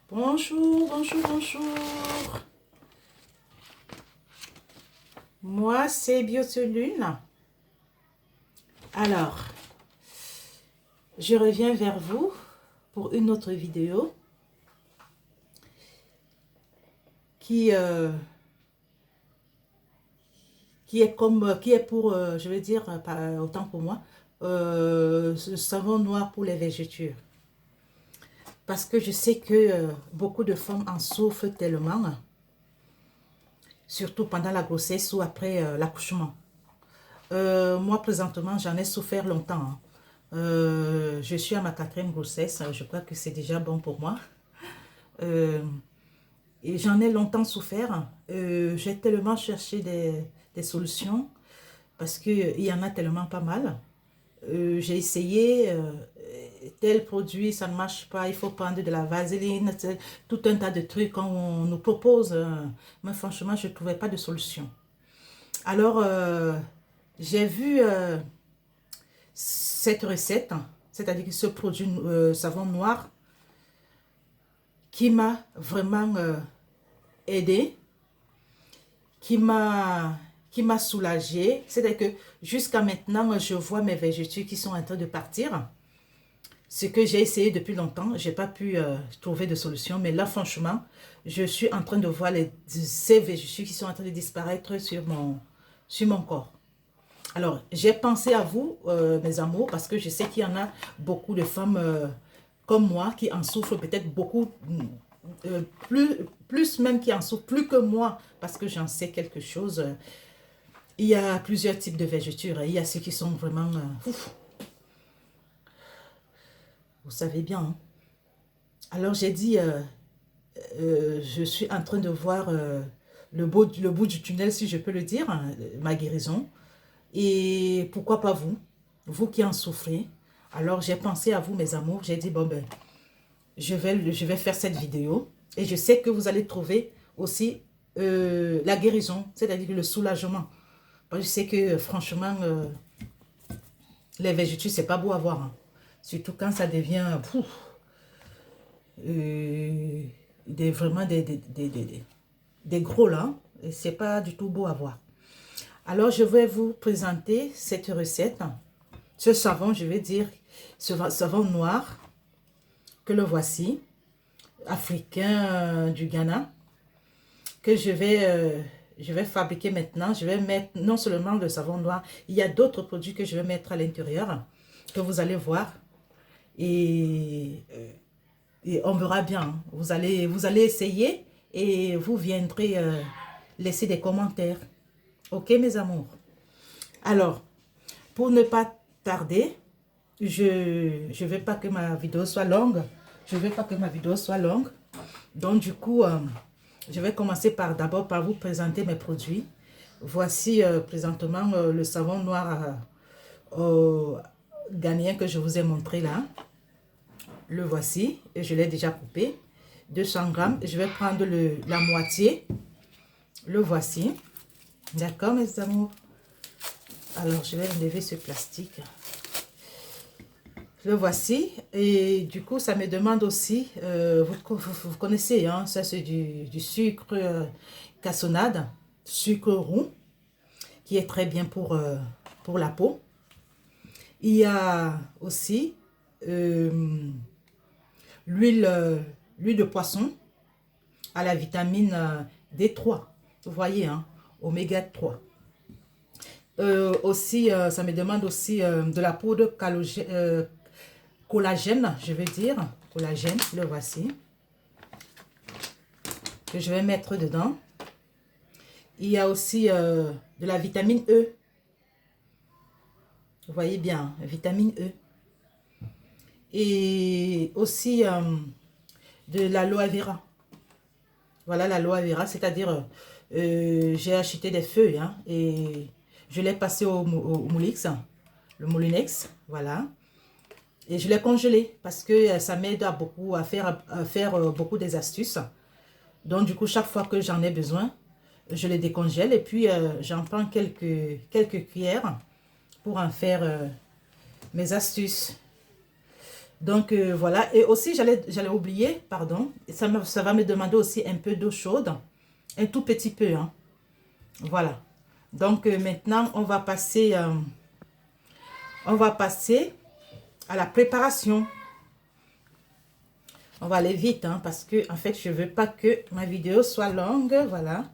Bonjour, bonjour, bonjour. Moi, c'est Biotelune. Alors, je reviens vers vous pour une autre vidéo qui, qui est pour, je veux dire, pas autant pour moi, ce savon noir pour les végétures. Parce que je sais que beaucoup de femmes en souffrent tellement, surtout pendant la grossesse ou après l'accouchement. Moi, présentement, j'en ai souffert longtemps, hein. Je suis à ma 4e grossesse, je crois que c'est déjà bon pour moi. Euh, et j'en ai longtemps souffert. J'ai tellement cherché des solutions parce qu'il y en a tellement pas mal. J'ai essayé tel produit, ça ne marche pas, il faut prendre de la vaseline, tout un tas de trucs qu'on nous propose. Mais franchement, je ne trouvais pas de solution. Alors, j'ai vu cette recette, c'est-à-dire ce produit savon noir, qui m'a vraiment aidé, qui m'a soulagée. C'est-à-dire que jusqu'à maintenant, je vois mes végétures qui sont en train de partir. Ce que j'ai essayé depuis longtemps, je n'ai pas pu trouver de solution. Mais là, franchement, je suis en train de voir ces végétures qui sont en train de disparaître sur mon corps. Alors, j'ai pensé à vous, mes amours, parce que je sais qu'il y en a beaucoup de femmes comme moi qui en souffrent peut-être beaucoup, plus même qui en souffrent plus que moi, parce que j'en sais quelque chose. Il y a plusieurs types de végétures. Il y a ceux qui sont vraiment... ouf, vous savez bien, hein. Alors, j'ai dit, je suis en train de voir le bout du tunnel, si je peux le dire, hein, ma guérison. Et pourquoi pas vous, vous qui en souffrez. Alors j'ai pensé à vous, mes amours. J'ai dit, bon ben, je vais faire cette vidéo. Et je sais que vous allez trouver aussi la guérison, c'est-à-dire le soulagement. Parce que je sais que franchement, les végétudes, c'est pas beau à voir, hein. Surtout quand ça devient vraiment des gros là. Et c'est pas du tout beau à voir. Alors, je vais vous présenter cette recette. Ce savon, je vais dire, ce savon noir, que le voici, africain du Ghana, que je vais fabriquer maintenant. Je vais mettre non seulement le savon noir, il y a d'autres produits que je vais mettre à l'intérieur, que vous allez voir. Et, et on verra bien, hein. Vous allez essayer et vous viendrez laisser des commentaires. Ok, mes amours? Alors, pour ne pas tarder, je veux pas que ma vidéo soit longue. Je veux pas que ma vidéo soit longue. Donc, du coup, je vais commencer d'abord par vous présenter mes produits. Voici présentement le savon noir ghanéen que je vous ai montré là. Le voici et je l'ai déjà coupé. 200 grammes. Je vais prendre la moitié. Le voici. D'accord, mes amours? Alors, je vais enlever ce plastique. Le voici. Et du coup, ça me demande aussi, vous connaissez, hein, ça c'est du sucre cassonade, sucre roux, qui est très bien pour la peau. Il y a aussi l'huile de poisson à la vitamine D3. Vous voyez, hein, oméga 3. Aussi, ça me demande aussi de la poudre collagène, je veux dire. Collagène, le voici. Que je vais mettre dedans. Il y a aussi de la vitamine E. Vous voyez bien, vitamine E. Et aussi de l'aloe vera. Voilà l'aloe vera, c'est-à-dire j'ai acheté des feuilles, hein, et je l'ai passé au Moulix, le Moulinex, voilà. Et je l'ai congelé parce que ça m'aide à faire beaucoup des astuces. Donc du coup, chaque fois que j'en ai besoin, je les décongèle et puis j'en prends quelques cuillères pour en faire mes astuces. Donc, voilà. Et aussi, j'allais oublier, pardon. Ça va me demander aussi un peu d'eau chaude. Un tout petit peu, hein. Voilà. Donc, maintenant, on va passer à la préparation. On va aller vite, hein, parce que, en fait, je veux pas que ma vidéo soit longue. Voilà.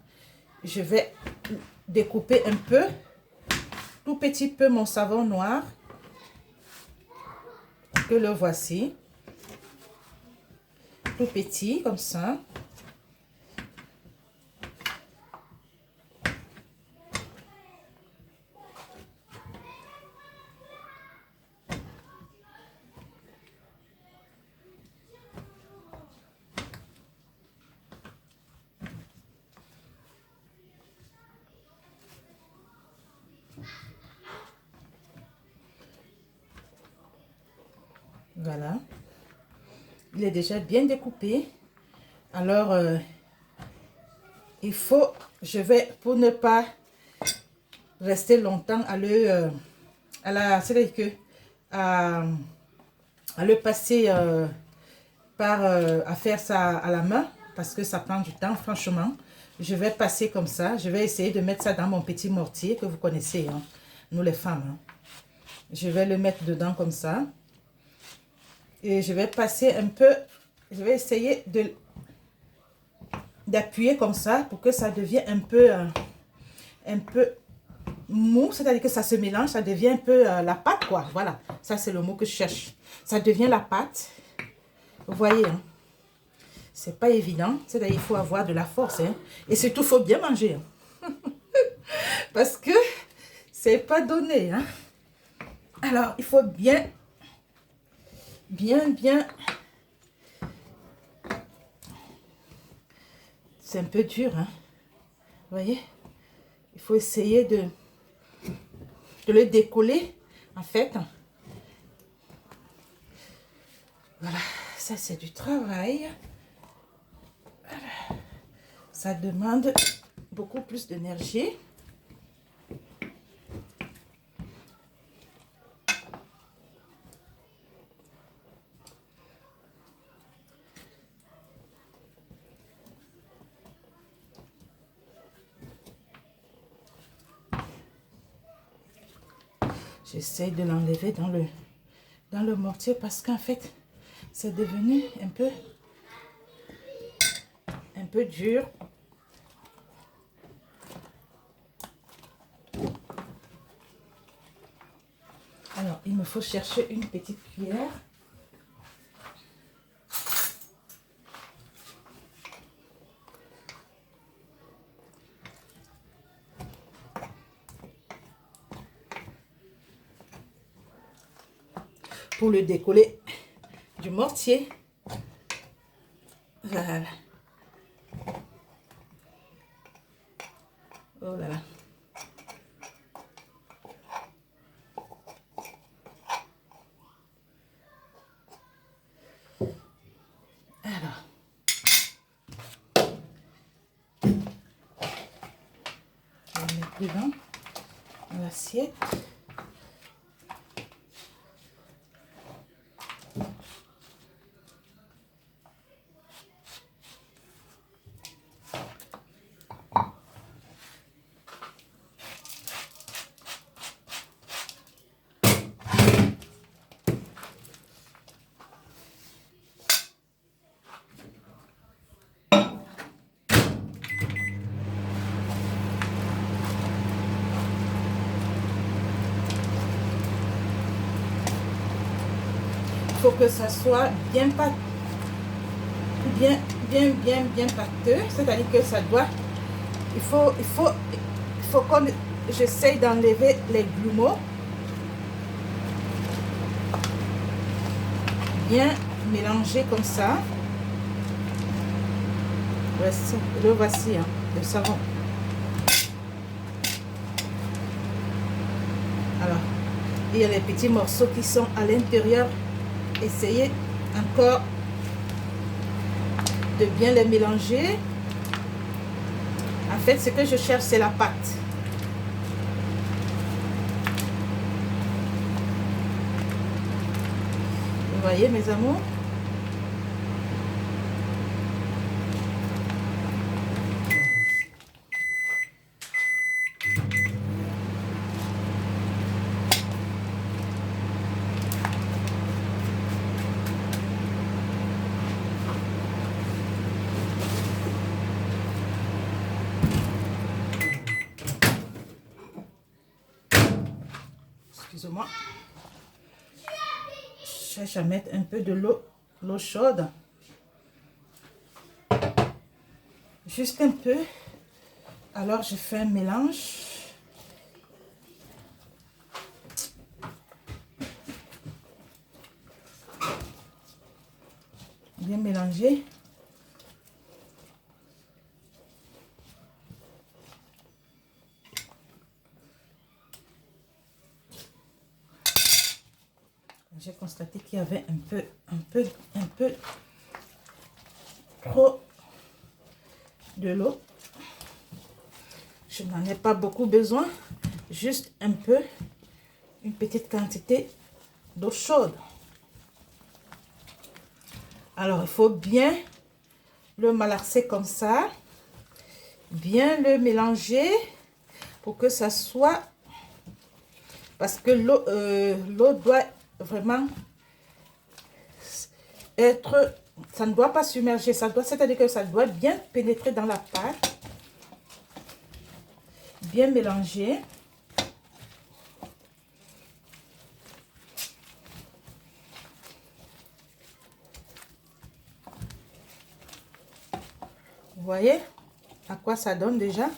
Je vais découper un peu, tout petit peu, mon savon noir. Que le voici. Tout petit, comme ça. Voilà. Il est déjà bien découpé. Alors, il faut, pour ne pas rester longtemps c'est-à-dire que, à le passer à faire ça à la main, parce que ça prend du temps, franchement. Je vais passer comme ça. Je vais essayer de mettre ça dans mon petit mortier que vous connaissez, hein, nous les femmes. Hein. Je vais le mettre dedans comme ça. Et je vais passer un peu, je vais essayer d'appuyer comme ça pour que ça devienne un peu mou, c'est-à-dire que ça se mélange, ça devient un peu la pâte, quoi. Voilà, ça c'est le mot que je cherche. Ça devient la pâte. Vous voyez, hein? C'est pas évident, c'est-à-dire il faut avoir de la force, hein? Et surtout, il faut bien manger. Hein? Parce que c'est pas donné, hein? Alors, il faut bien... C'est un peu dur, hein? Vous voyez? Il faut essayer de le décoller, en fait. Voilà, ça c'est du travail. Voilà. Ça demande beaucoup plus d'énergie. J'essaie de l'enlever dans le mortier parce qu'en fait, c'est devenu un peu dur. Alors, il me faut chercher une petite cuillère. Pour le décoller du mortier. Voilà. Oh là là. Alors. Je vais mettre dedans dans l'assiette. Il faut que ça soit bien pâteux, bien pâteux, c'est-à-dire que ça doit, il faut que j'essaye d'enlever les grumeaux, bien mélanger comme ça. Voici, le voici, hein, le savon. Alors, il y a les petits morceaux qui sont à l'intérieur. Essayez encore de bien les mélanger. En fait, ce que je cherche, c'est la pâte. voyez mes amours? Excusez-moi. Je cherche à mettre un peu de l'eau chaude. Juste un peu. Alors, je fais un mélange. Bien mélanger. J'ai constaté qu'il y avait un peu trop de l'eau. Je n'en ai pas beaucoup besoin, juste un peu, une petite quantité d'eau chaude. Alors, il faut bien le malaxer comme ça, bien le mélanger pour que ça soit, parce que l'eau doit vraiment être, ça ne doit pas submerger, c'est-à-dire que ça doit bien pénétrer dans la pâte, bien mélanger. Vous voyez à quoi ça donne déjà?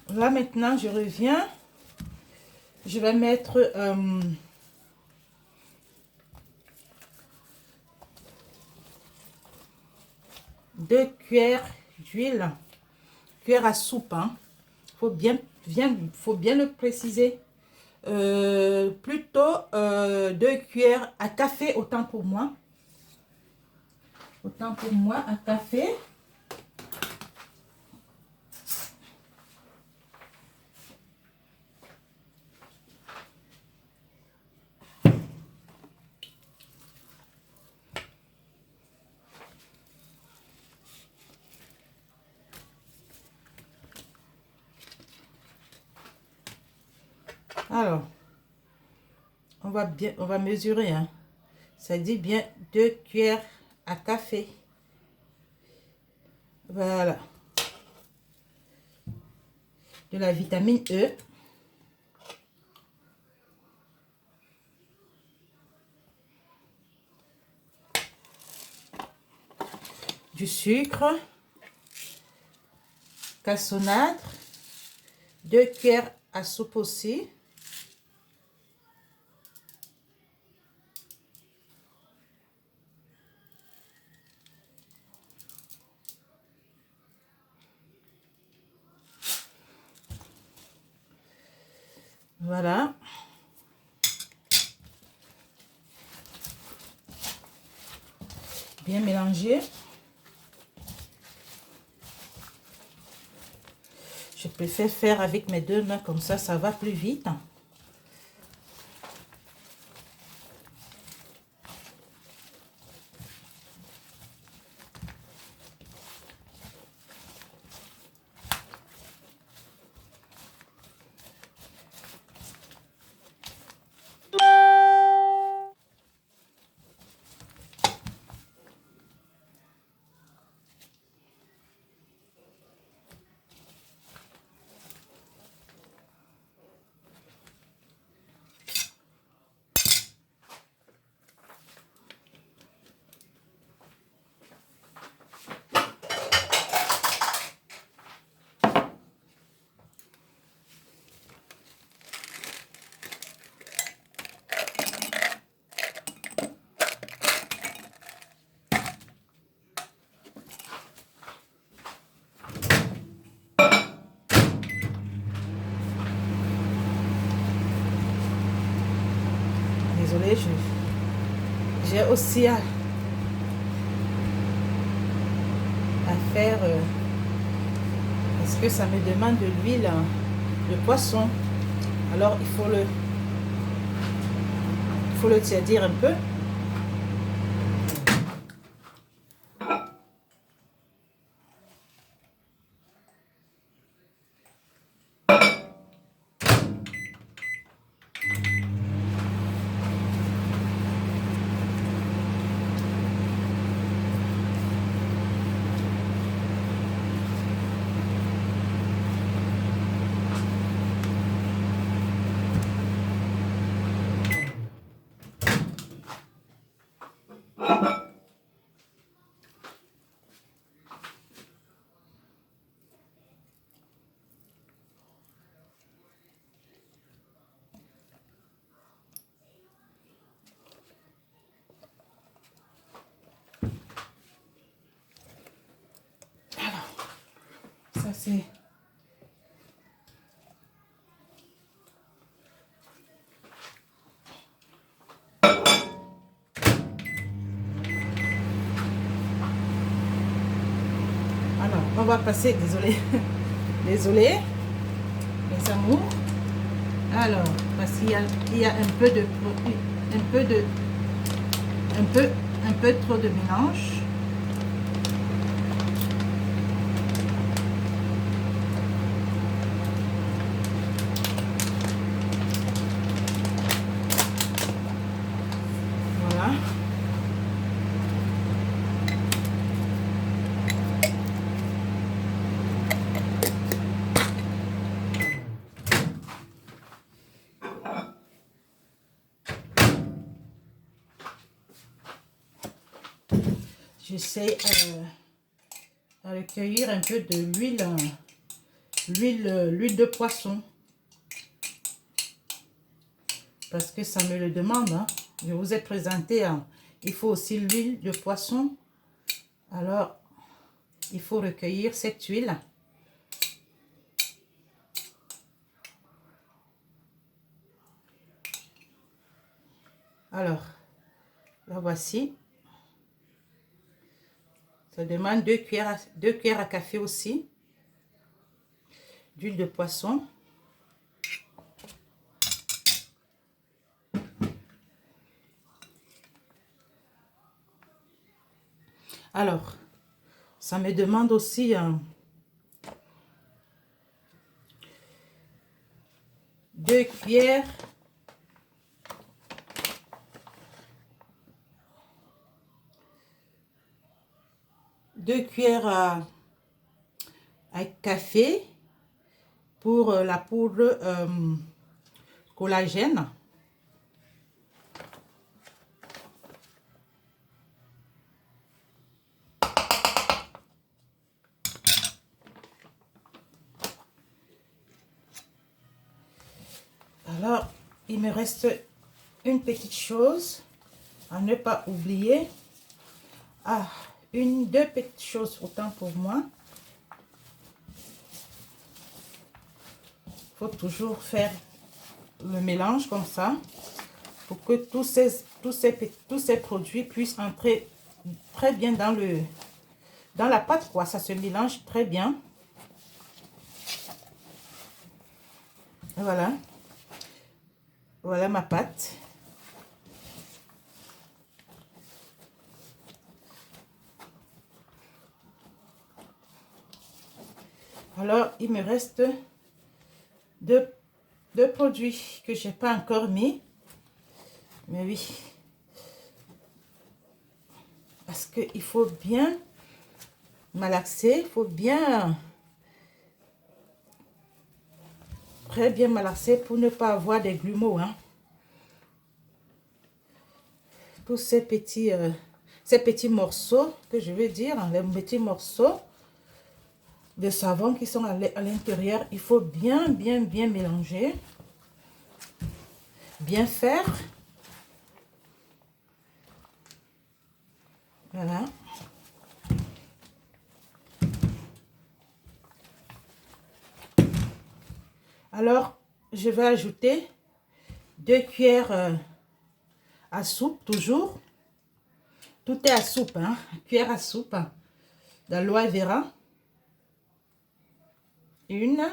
Là maintenant, je reviens. Je vais mettre 2 cuillères d'huile, cuillère à soupe. Hein. Faut bien le préciser. Plutôt 2 cuillères à café, autant pour moi. Autant pour moi à café. Alors, on va mesurer. Hein. Ça dit bien 2 cuillères à café. Voilà. De la vitamine E. Du sucre. Cassonade. 2 cuillères à soupe aussi. Voilà. Bien mélanger. Je préfère faire avec mes 2 mains comme ça va plus vite. Désolée, j'ai aussi à faire parce que ça me demande de l'huile de poisson. Alors il faut le tiédir un peu. Ça c'est... Alors, on va passer, désolé, désolé, mes amours. Alors, parce qu'il y a un peu de produit, un peu trop de mélange. Voilà. J'essaie à recueillir un peu de l'huile de poisson. Parce que ça me le demande. Hein. Je vous ai présenté, hein. Il faut aussi l'huile de poisson. Alors, il faut recueillir cette huile. Alors, la voici. Ça demande 2 cuillères à café aussi d'huile de poisson. Alors, ça me demande aussi 2 cuillères à café pour la poudre collagène. Alors, il me reste une petite chose à ne pas oublier. Ah, deux petites choses autant pour moi. Il faut toujours faire le mélange comme ça pour que tous ces produits puissent entrer très bien dans la pâte, quoi. Ça se mélange très bien. Voilà. Voilà ma pâte. Alors, il me reste deux produits que je n'ai pas encore mis. Mais oui. Parce qu'il faut bien malaxer. Il faut bien... très bien malaxer pour ne pas avoir des grumeaux. Hein. Tous ces petits morceaux que je veux dire, les petits morceaux de savon qui sont à l'intérieur, il faut bien mélanger, bien faire. Voilà. Alors, je vais ajouter 2 cuillères à soupe, toujours. Tout est à soupe, hein. Cuillère à soupe d'aloe vera. 1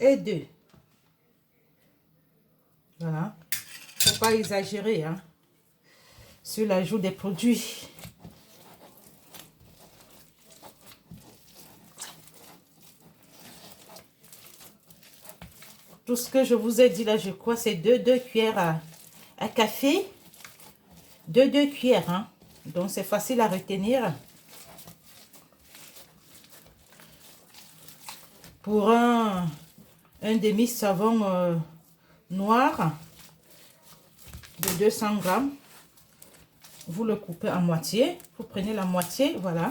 et 2. Voilà. faut pas exagérer hein, sur l'ajout des produits. Tout ce que je vous ai dit là, je crois, c'est 2 cuillères à café. 2 cuillères. Hein. Donc, c'est facile à retenir. Pour un demi-savon noir de 200 grammes, vous le coupez en moitié. Vous prenez la moitié, voilà.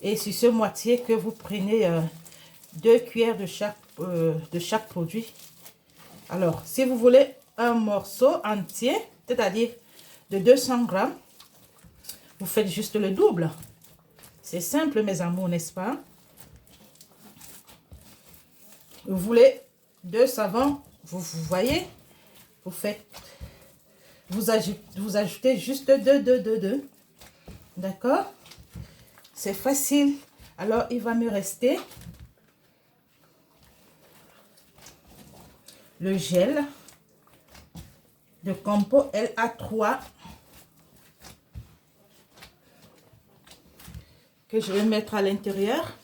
Et sur ce moitié que vous prenez 2 cuillères de chaque produit. Alors, si vous voulez un morceau entier, c'est-à-dire de 200 grammes, vous faites juste le double. C'est simple, mes amours, n'est-ce pas? Vous voulez 2 savons, vous voyez, vous ajoutez juste 2. D'accord? C'est facile. Alors, il va me rester le gel de Compo LA3 que je vais mettre à l'intérieur.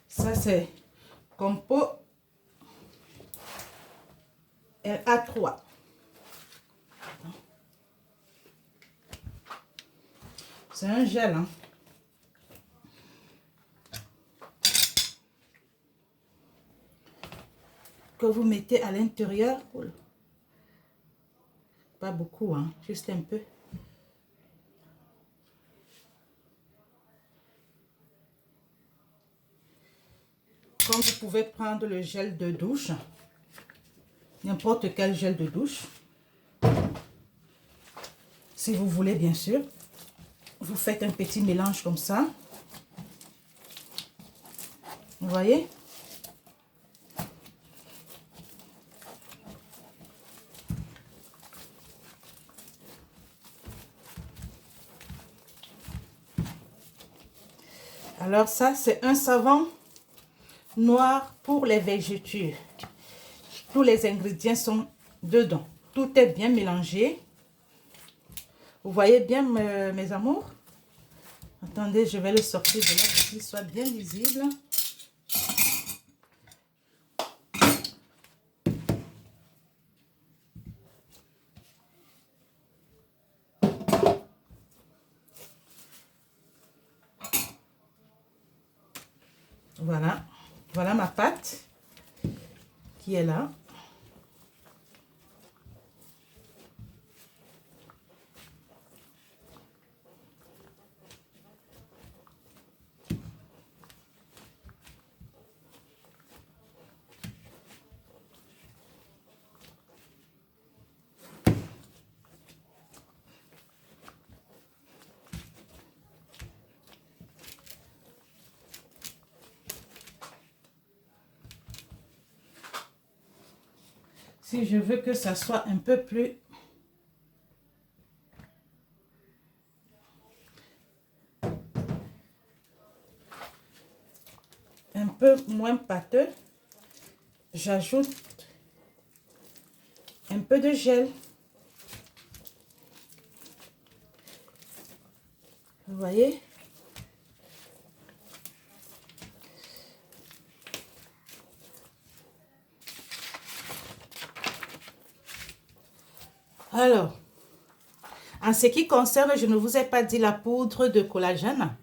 Ça, c'est Compo LA3. C'est un gel, hein. Que vous mettez à l'intérieur. Pas beaucoup, hein, juste un peu. Comme vous pouvez prendre le gel de douche, n'importe quel gel de douche, si vous voulez bien sûr, vous faites un petit mélange comme ça. Vous voyez? Alors ça, c'est un savon noir pour les végétaux. Tous les ingrédients sont dedans. Tout est bien mélangé. Vous voyez bien, mes amours? Attendez, je vais le sortir de là pour qu'il soit bien visible. Voilà. Voilà ma pâte qui est là. Si je veux que ça soit un peu plus moins pâteux, j'ajoute un peu de gel. Vous voyez? Alors, en ce qui concerne, je ne vous ai pas dit la poudre de collagène.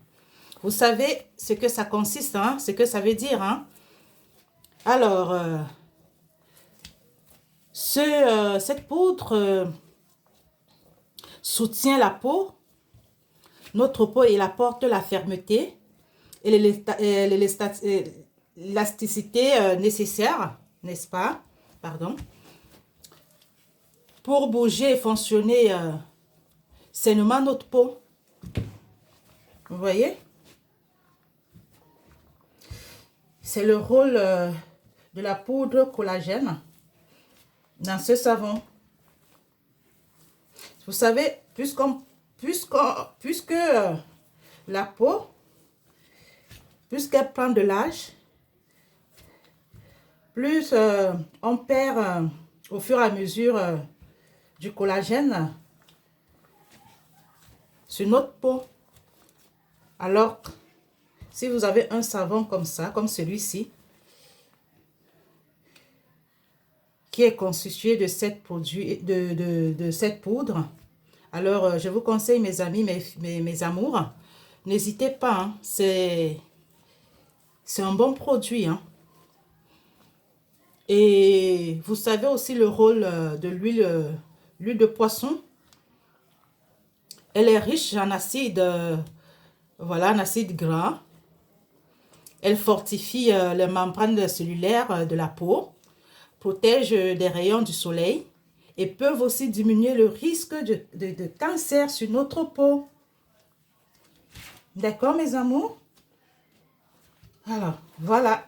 Vous savez ce que ça consiste, hein, ce que ça veut dire. Hein? Alors, cette poudre soutient la peau, notre peau, et apporte la fermeté et l'élasticité nécessaire, n'est-ce pas? Pardon. Pour bouger et fonctionner sainement notre peau. Vous voyez? C'est le rôle de la poudre collagène dans ce savon. Vous savez, puisqu'on puisque la peau, puisqu'elle prend de l'âge, plus on perd au fur et à mesure du collagène sur notre peau. Alors, si vous avez un savon comme ça, comme celui-ci, qui est constitué de cette, de cette poudre, alors je vous conseille, mes amis, mes amours, n'hésitez pas, hein, c'est un bon produit, hein. Et vous savez aussi le rôle de l'huile de poisson. Elle est riche en acide, voilà, en acide gras. Elle fortifie les membranes cellulaires de la peau, protège des rayons du soleil et peuvent aussi diminuer le risque de cancer sur notre peau. D'accord, mes amours? Alors, voilà.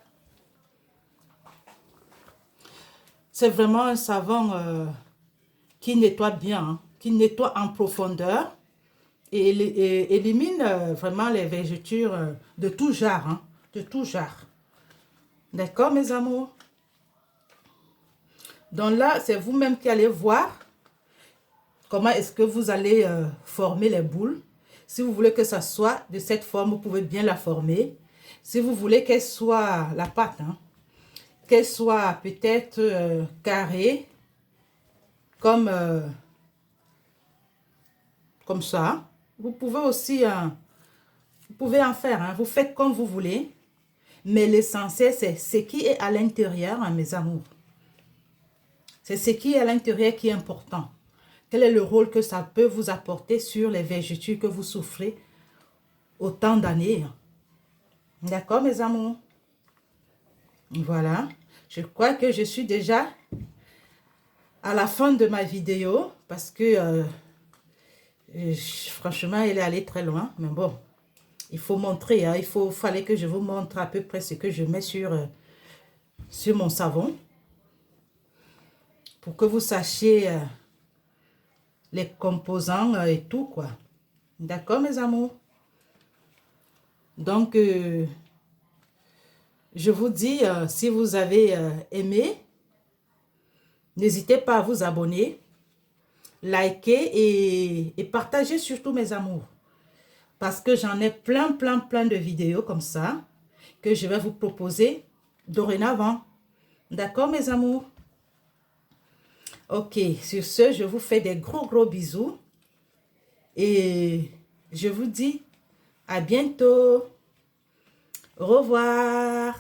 C'est vraiment un savon qui nettoie bien, hein, qui nettoie en profondeur et élimine vraiment les vergetures de tout genre, hein, de tout genre. D'accord, mes amours? Donc là, c'est vous-même qui allez voir comment est-ce que vous allez former les boules. Si vous voulez que ça soit de cette forme, vous pouvez bien la former. Si vous voulez qu'elle soit, la pâte, hein, qu'elle soit peut-être carrée, comme ça. Vous pouvez aussi, vous pouvez en faire, hein, vous faites comme vous voulez. Mais l'essentiel, c'est ce qui est à l'intérieur, hein, mes amours. C'est ce qui est à l'intérieur qui est important. Quel est le rôle que ça peut vous apporter sur les vergetures que vous souffrez autant d'années. D'accord, mes amours? Voilà. Je crois que je suis déjà à la fin de ma vidéo parce que franchement, elle est allée très loin. Mais bon, il faut montrer. Hein, fallait que je vous montre à peu près ce que je mets sur mon savon. Pour que vous sachiez les composants et tout, quoi. D'accord, mes amours? Donc, je vous dis, si vous avez aimé, n'hésitez pas à vous abonner, liker et partager surtout, mes amours. Parce que j'en ai plein de vidéos comme ça que je vais vous proposer dorénavant. D'accord, mes amours? Ok, sur ce, je vous fais des gros bisous. Et je vous dis à bientôt. Au revoir.